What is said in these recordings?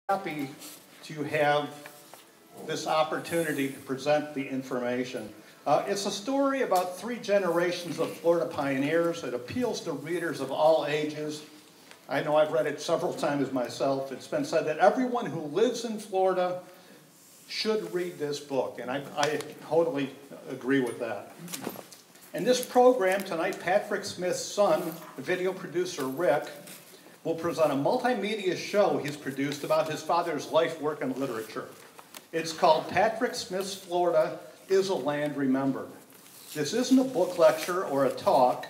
happy to have this opportunity to present the information. It's a story about 3 generations of Florida pioneers. It appeals to readers of all ages. I know I've read it several times myself. It's been said that everyone who lives in Florida should read this book, and I totally agree with that. In this program tonight, Patrick Smith's son, the video producer Rick, will present a multimedia show he's produced about his father's life, work, and literature. It's called Patrick Smith's Florida is a Land Remembered. This isn't a book lecture or a talk.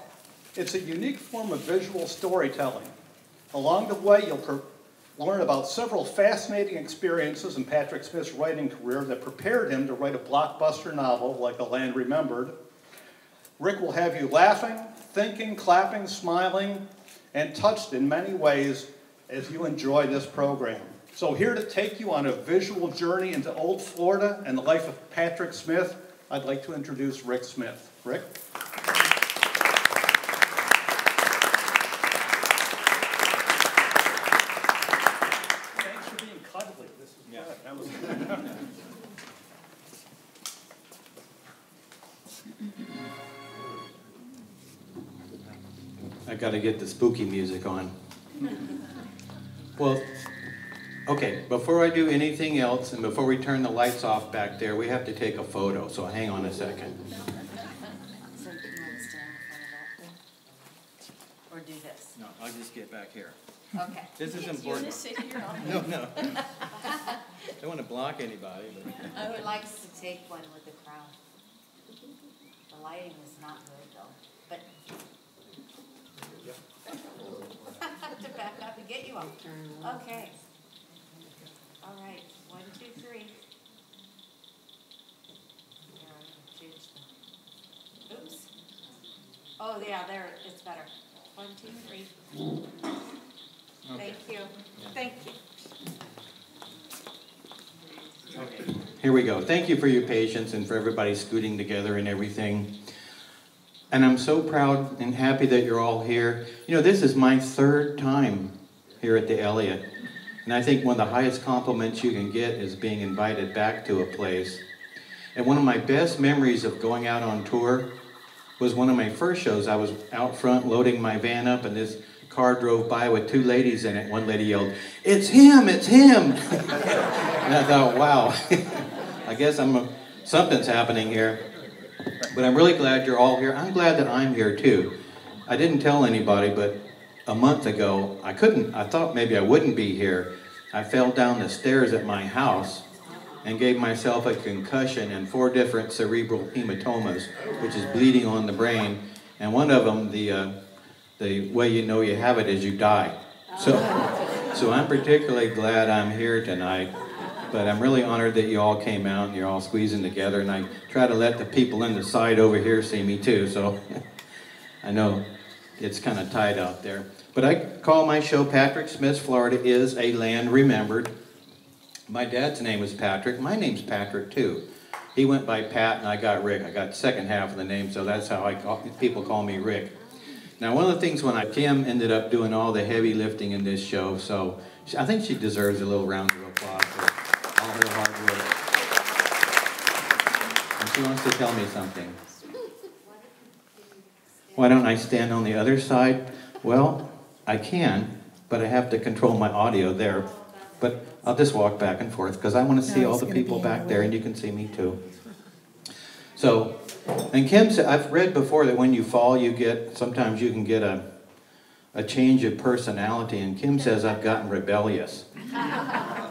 It's a unique form of visual storytelling. Along the way, you'll learn about several fascinating experiences in Patrick Smith's writing career that prepared him to write a blockbuster novel like A Land Remembered. Rick will have you laughing, thinking, clapping, smiling, and touched in many ways as you enjoy this program. So here to take you on a visual journey into old Florida and the life of Patrick Smith, I'd like to introduce Rick Smith. Rick? Thanks for being cuddly. This is good. That was good. I got to get the spooky music on. Well, okay, before I do anything else and before we turn the lights off back there, we have to take a photo, so hang on a second. So you want to stand in front of that? Or do this? No, I'll just get back here. Okay. This is important. You want to sit here on No, no. Don't want to block anybody. But... I would like to take one with the crown. The lighting is not good though, but I have to back up and get you up. Okay. All right. 1, 2, 3. Oops. Oh yeah, there. It's better. 1, 2, 3. Okay. Thank you. Thank you. Okay. Here we go. Thank you for your patience and for everybody scooting together and everything. And I'm so proud and happy that you're all here. You know, this is my 3rd time here at the Elliott. And I think one of the highest compliments you can get is being invited back to a place. And one of my best memories of going out on tour was one of my first shows. I was out front loading my van up and this car drove by with 2 ladies in it. One lady yelled, "It's him, it's him!" And I thought, wow, I guess something's happening here. But I'm really glad you're all here. I'm glad that I'm here too. I didn't tell anybody, but a month ago, I thought maybe I wouldn't be here. I fell down the stairs at my house and gave myself a concussion and 4 different cerebral hematomas, which is bleeding on the brain. And one of them, the way you know you have it is you die. So I'm particularly glad I'm here tonight. But I'm really honored that you all came out and you're all squeezing together. And I try to let the people in the side over here see me too. So I know it's kind of tight out there. But I call my show Patrick Smith's Florida is a Land Remembered. My dad's name was Patrick. My name's Patrick too. He went by Pat and I got Rick. I got the second half of the name, so that's how people call me Rick. Now one of the things Kim ended up doing all the heavy lifting in this show, so I think she deserves a little round of applause for all her hard work. And she wants to tell me something. Why don't I stand on the other side? Well, I can, but I have to control my audio there. But I'll just walk back and forth because I want to see all the people back there and you can see me too. So, and Kim said, I've read before that when you fall, sometimes you can get a change of personality. And Kim says I've gotten rebellious.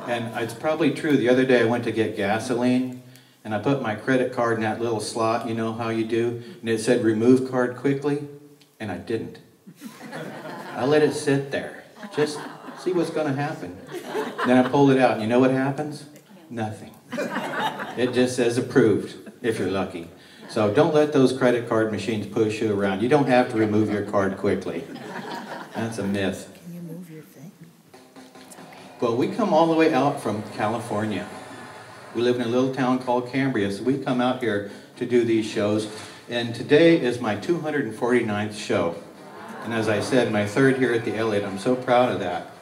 And it's probably true. The other day I went to get gasoline and I put my credit card in that little slot, you know how you do, and it said remove card quickly, and I didn't. I let it sit there. Just see what's going to happen. Then I pulled it out, and you know what happens? Nothing. It just says approved, if you're lucky. So don't let those credit card machines push you around. You don't have to remove your card quickly. That's a myth. Can you move your thing? Well, we come all the way out from California. We live in a little town called Cambria, so we come out here to do these shows. And today is my 249th show. And as I said, my 3rd here at the Elliott. I'm so proud of that.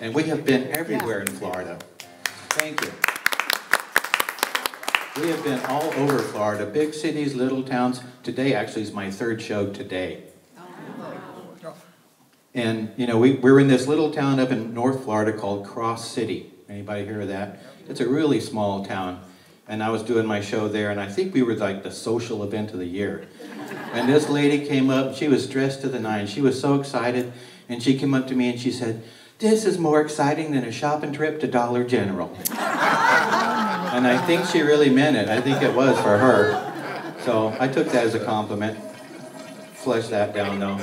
And we have been everywhere in Florida. Thank you. We have been all over Florida, big cities, little towns. Today actually is my third show today. And, you know, we're in this little town up in North Florida called Cross City. Anybody hear of that? It's a really small town. And I was doing my show there, and I think we were like the social event of the year. And this lady came up, and she was dressed to the nines. She was so excited, and she came up to me and she said, "This is more exciting than a shopping trip to Dollar General." And I think she really meant it. I think it was for her. So I took that as a compliment. Flush that down though.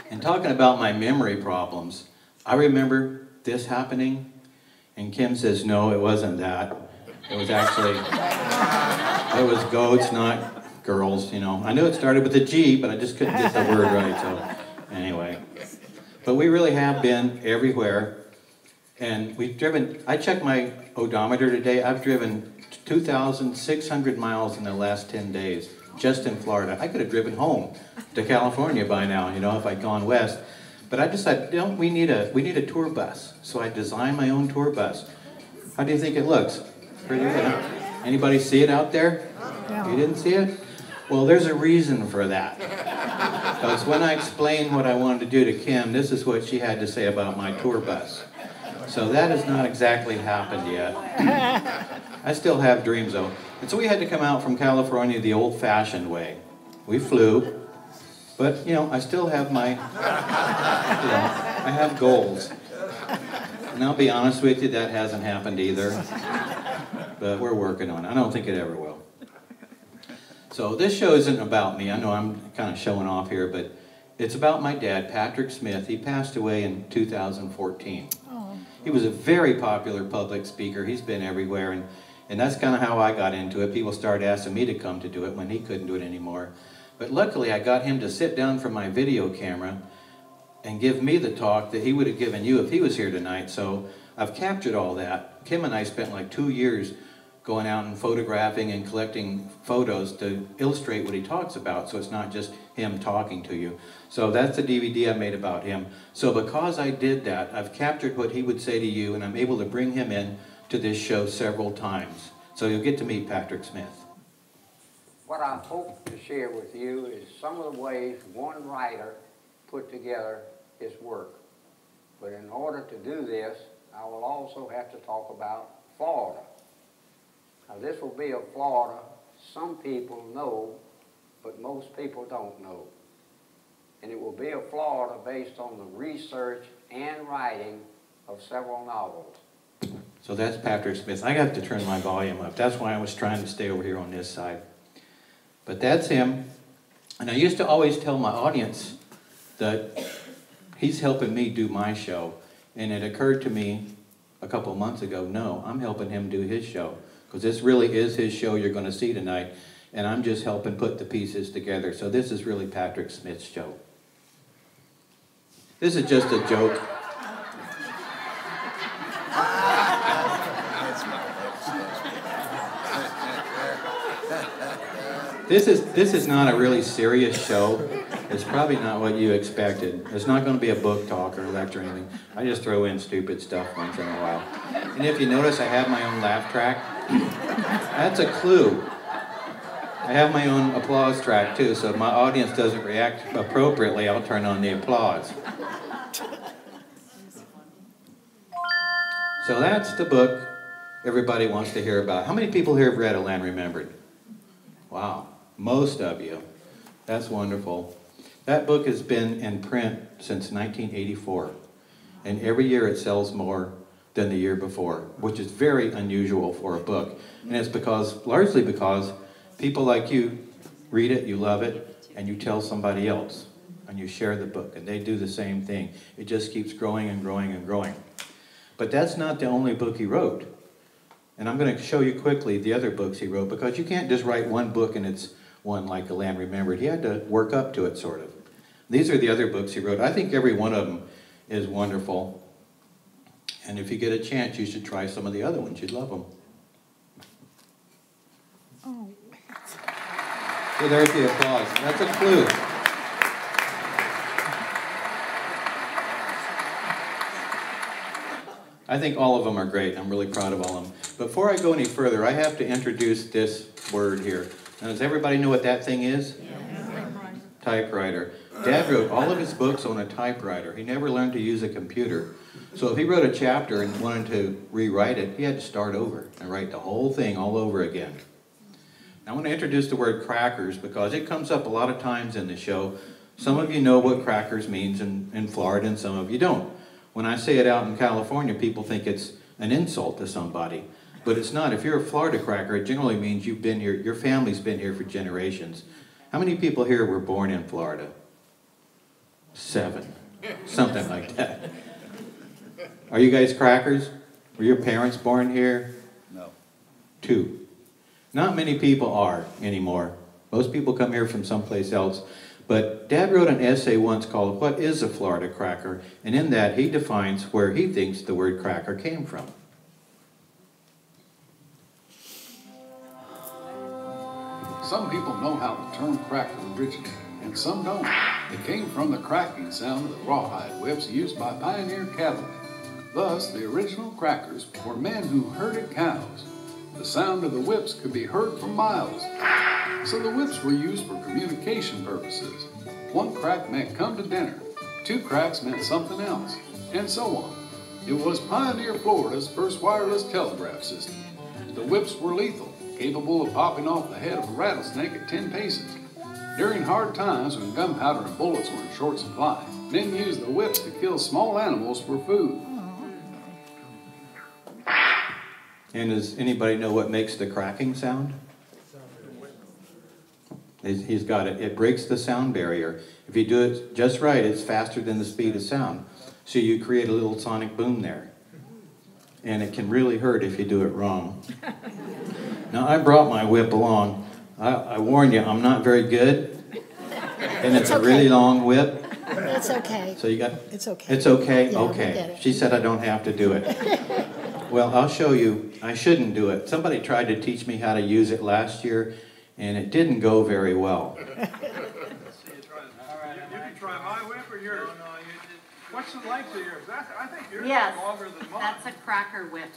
And talking about my memory problems, I remember this happening, and Kim says, "No, it wasn't that. It was actually, it was goats, not girls, you know." I knew it started with a G, but I just couldn't get the word right, so anyway. But we really have been everywhere, and we've driven, I checked my odometer today, I've driven 2,600 miles in the last 10 days, just in Florida. I could have driven home to California by now, you know, if I'd gone west. But I decided, we need a tour bus. So I designed my own tour bus. How do you think it looks? Pretty good, huh? Anybody see it out there? You didn't see it? Well, there's a reason for that. Because when I explained what I wanted to do to Kim, this is what she had to say about my tour bus. So that has not exactly happened yet. I still have dreams though. And so we had to come out from California the old-fashioned way. We flew, but you know, I still have my, I have goals. And I'll be honest with you, that hasn't happened either. But we're working on it. I don't think it ever will. So this show isn't about me. I know I'm kind of showing off here, but it's about my dad, Patrick Smith. He passed away in 2014. He was a very popular public speaker. He's been everywhere, and that's kind of how I got into it. People started asking me to come to do it when he couldn't do it anymore. But luckily, I got him to sit down from my video camera and give me the talk that he would have given you if he was here tonight. So I've captured all that. Kim and I spent like 2 years going out and photographing and collecting photos to illustrate what he talks about, so it's not just him talking to you. So that's the DVD I made about him. So because I did that, I've captured what he would say to you, and I'm able to bring him in to this show several times. So you'll get to meet Patrick Smith. What I hope to share with you is some of the ways one writer put together his work. But in order to do this, I will also have to talk about Florida. Now this will be a Florida some people know, but most people don't know. And it will be a Florida based on the research and writing of several novels. So that's Patrick Smith. I got to turn my volume up. That's why I was trying to stay over here on this side. But that's him. And I used to always tell my audience that he's helping me do my show. And it occurred to me a couple months ago, no, I'm helping him do his show. Because this really is his show you're going to see tonight. And I'm just helping put the pieces together. So this is really Patrick Smith's show. This is just a joke. This is not a really serious show. It's probably not what you expected. It's not going to be a book talk or a lecture or anything. I just throw in stupid stuff once in a while. And if you notice, I have my own laugh track. That's a clue. I have my own applause track too, so if my audience doesn't react appropriately, I'll turn on the applause. So that's the book everybody wants to hear about. How many people here have read A Land Remembered? Wow, most of you. That's wonderful. That book has been in print since 1984, and every year it sells more than the year before, which is very unusual for a book. And it's largely because people like you read it, you love it, and you tell somebody else, and you share the book, and they do the same thing. It just keeps growing and growing and growing. But that's not the only book he wrote. And I'm going to show you quickly the other books he wrote, because you can't just write one book and it's one like A Land Remembered. He had to work up to it, sort of. These are the other books he wrote. I think every one of them is wonderful. And if you get a chance, you should try some of the other ones. You'd love them. Oh. So there's the applause. That's a clue. I think all of them are great. I'm really proud of all of them. Before I go any further, I have to introduce this word here. Now, does everybody know what that thing is? Typewriter. Dad wrote all of his books on a typewriter. He never learned to use a computer. So if he wrote a chapter and wanted to rewrite it, he had to start over and write the whole thing all over again. I want to introduce the word crackers because it comes up a lot of times in the show. Some of you know what crackers means in Florida and some of you don't. When I say it out in California, people think it's an insult to somebody. But it's not. If you're a Florida cracker, it generally means you've been here, your family's been here for generations. How many people here were born in Florida? 7. Something like that. Are you guys crackers? Were your parents born here? No. 2. Not many people are anymore. Most people come here from someplace else. But Dad wrote an essay once called, "What is a Florida Cracker?" And in that, he defines where he thinks the word cracker came from. Some people know how the term cracker originated, and some don't. It came from the cracking sound of the rawhide whips used by pioneer cattlemen. Thus, the original crackers were men who herded cows. The sound of the whips could be heard for miles, so the whips were used for communication purposes. 1 crack meant come to dinner, 2 cracks meant something else, and so on. It was pioneer Florida's first wireless telegraph system. The whips were lethal, capable of popping off the head of a rattlesnake at 10 paces. During hard times when gunpowder and bullets were in short supply, men used the whips to kill small animals for food. And does anybody know what makes the cracking sound? He's got it. It breaks the sound barrier. If you do it just right, it's faster than the speed of sound. So you create a little sonic boom there. And it can really hurt if you do it wrong. Now, I brought my whip along. I warn you, I'm not very good. And it's a really long whip. It's okay. So you got... It's okay. It's okay? Yeah, we Okay. get it. She said I don't have to do it. Well, I'll show you. I shouldn't do it. Somebody tried to teach me how to use it last year, and it didn't go very well. You can try my whip or yours. What's the length of yours? I think yours Yes, is longer than mine. that's a cracker whip.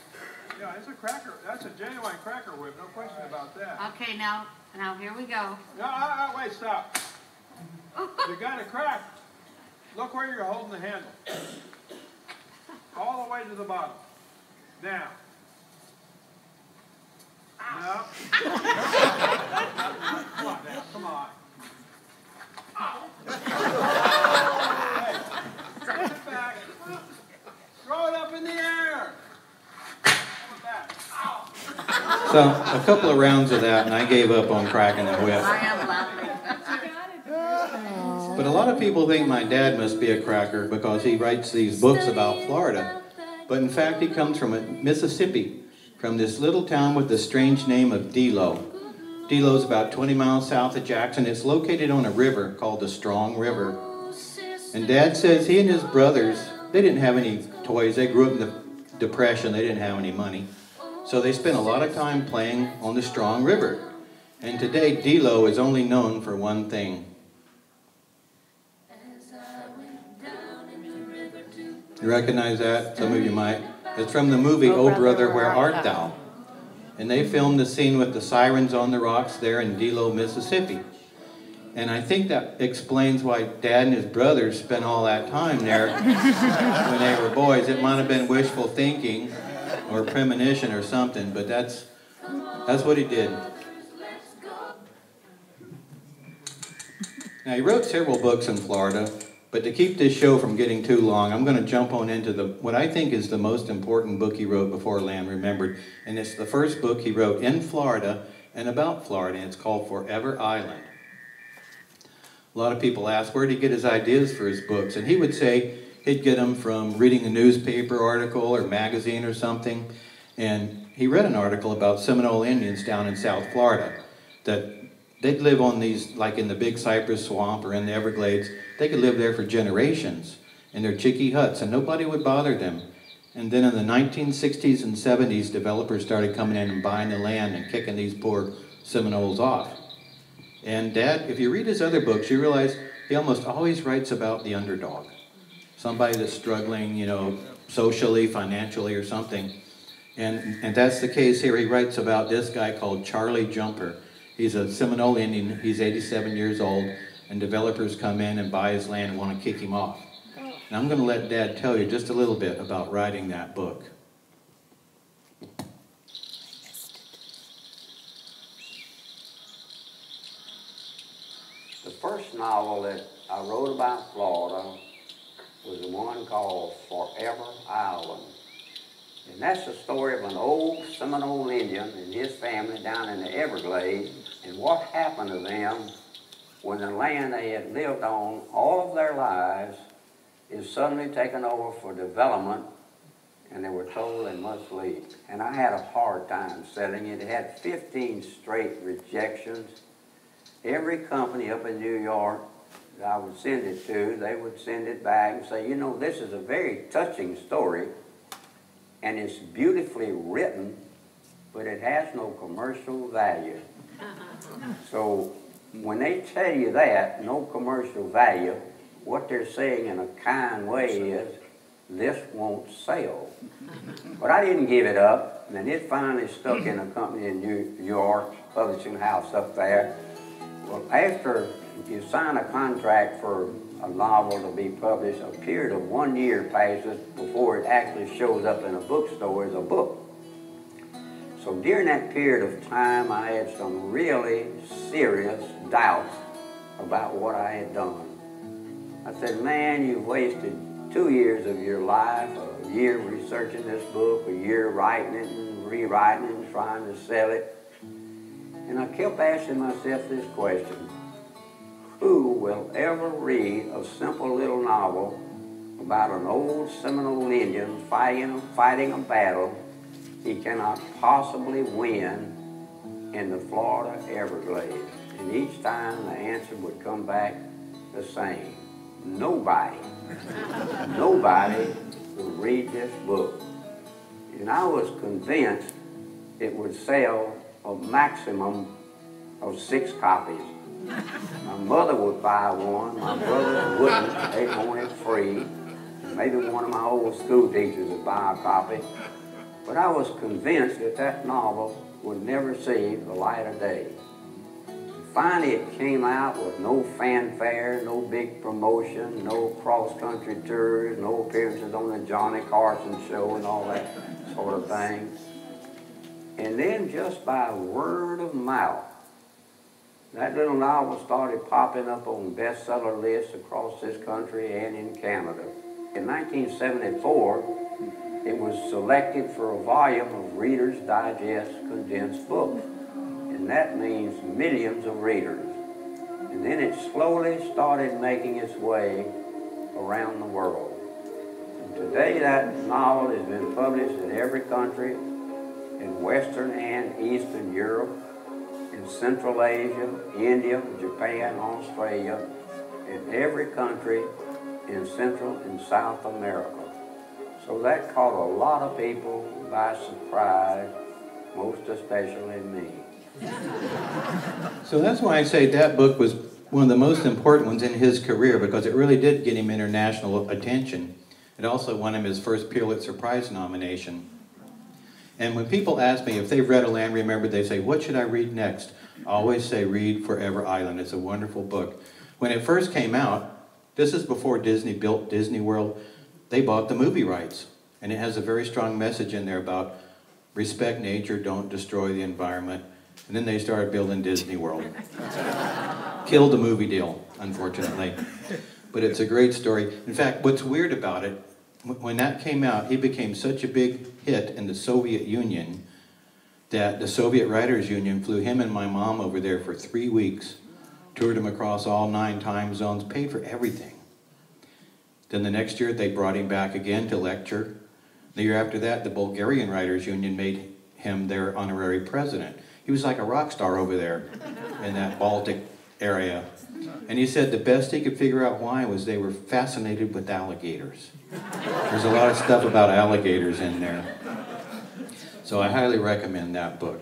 Yeah, it's a cracker. That's a genuine cracker whip. No question about that. Okay, now here we go. No, wait, stop. You got a crack. Look where you're holding the handle. All the way to the bottom. Now. Now. Come on now, come on. Hey, stretch it back. Throw it up in the air. Throw it back. So, a couple of rounds of that, and I gave up on cracking the whip. I am laughing. But a lot of people think my dad must be a cracker because he writes these books about Florida. But in fact, he comes from Mississippi, from this little town with the strange name of Delo. Delo is about 20 miles south of Jackson. It's located on a river called the Strong River. And Dad says he and his brothers, they didn't have any toys. They grew up in the Depression. They didn't have any money. So they spent a lot of time playing on the Strong River. And today, Delo is only known for one thing. You recognize that? Some of you might. It's from the movie Oh Brother, Where Art Thou? And they filmed the scene with the sirens on the rocks there in Delo, Mississippi. And I think that explains why Dad and his brothers spent all that time there when they were boys. It might have been wishful thinking or premonition or something, but that's what he did. Now, he wrote several books in Florida, but to keep this show from getting too long, I'm going to jump on into what I think is the most important book he wrote before Land Remembered, and it's the first book he wrote in Florida and about Florida, and it's called Forever Island. A lot of people ask, where did he get his ideas for his books? And he would say he'd get them from reading a newspaper article or magazine or something, and he read an article about Seminole Indians down in South Florida, that they'd live on these, like in the Big Cypress Swamp or in the Everglades. They could live there for generations in their chicky huts and nobody would bother them. And then in the 1960s and 70s, developers started coming in and buying the land and kicking these poor Seminoles off. And Dad, if you read his other books, you realize he almost always writes about the underdog. Somebody that's struggling, you know, socially, financially, or something. And that's the case here. He writes about this guy called Charlie Jumper. He's a Seminole Indian. He's 87 years old, and developers come in and buy his land and want to kick him off. And I'm going to let Dad tell you just a little bit about writing that book. The first novel that I wrote about Florida was the one called Forever Island. And that's the story of an old Seminole Indian and his family down in the Everglades, and what happened to them when the land they had lived on all of their lives is suddenly taken over for development, and they were told they must leave. And I had a hard time selling it. It had 15 straight rejections. Every company up in New York that I would send it to, they would send it back and say, you know, this is a very touching story, and it's beautifully written, but it has no commercial value. So when they tell you that, no commercial value, what they're saying in a kind way is, this won't sell. But I didn't give it up, and it finally stuck in a company in New York, publishing house up there. Well, after you sign a contract for a novel to be published, a period of 1 year passes before it actually shows up in a bookstore as a book. So during that period of time, I had some really serious doubts about what I had done. I said, man, you've wasted 2 years of your life, a year researching this book, a year writing it and rewriting it and trying to sell it. And I kept asking myself this question: who will ever read a simple little novel about an old Seminole Indian fighting a battle he cannot possibly win in the Florida Everglades? And each time the answer would come back the same: nobody. Nobody would read this book. And I was convinced it would sell a maximum of 6 copies. My mother would buy one, my brother wouldn't, they'd want it free. Maybe one of my old school teachers would buy a copy. But I was convinced that that novel would never see the light of day. Finally, it came out with no fanfare, no big promotion, no cross-country tours, no appearances on the Johnny Carson show and all that sort of thing. And then just by word of mouth, that little novel started popping up on bestseller lists across this country and in Canada. In 1974, it was selected for a volume of Reader's Digest condensed books. And that means millions of readers. And then it slowly started making its way around the world. And today that novel has been published in every country, in Western and Eastern Europe, in Central Asia, India, Japan, Australia, in every country in Central and South America. So that caught a lot of people by surprise, most especially me. So that's why I say that book was one of the most important ones in his career, because it really did get him international attention. It also won him his first Pulitzer Prize nomination. And when people ask me if they've read A Land Remembered, they say, what should I read next? I always say, read Forever Island. It's a wonderful book. When it first came out, this is before Disney built Disney World, they bought the movie rights. And it has a very strong message in there about respect nature, don't destroy the environment. And then they started building Disney World. Killed the movie deal, unfortunately. But it's a great story. In fact, what's weird about it, when that came out, he became such a big hit in the Soviet Union that the Soviet Writers Union flew him and my mom over there for 3 weeks, toured him across all 9 time zones, paid for everything. Then the next year, they brought him back again to lecture. The year after that, the Bulgarian Writers Union made him their honorary president. He was like a rock star over there in that Baltic area. And he said the best he could figure out why was they were fascinated with alligators. There's a lot of stuff about alligators in there. So I highly recommend that book.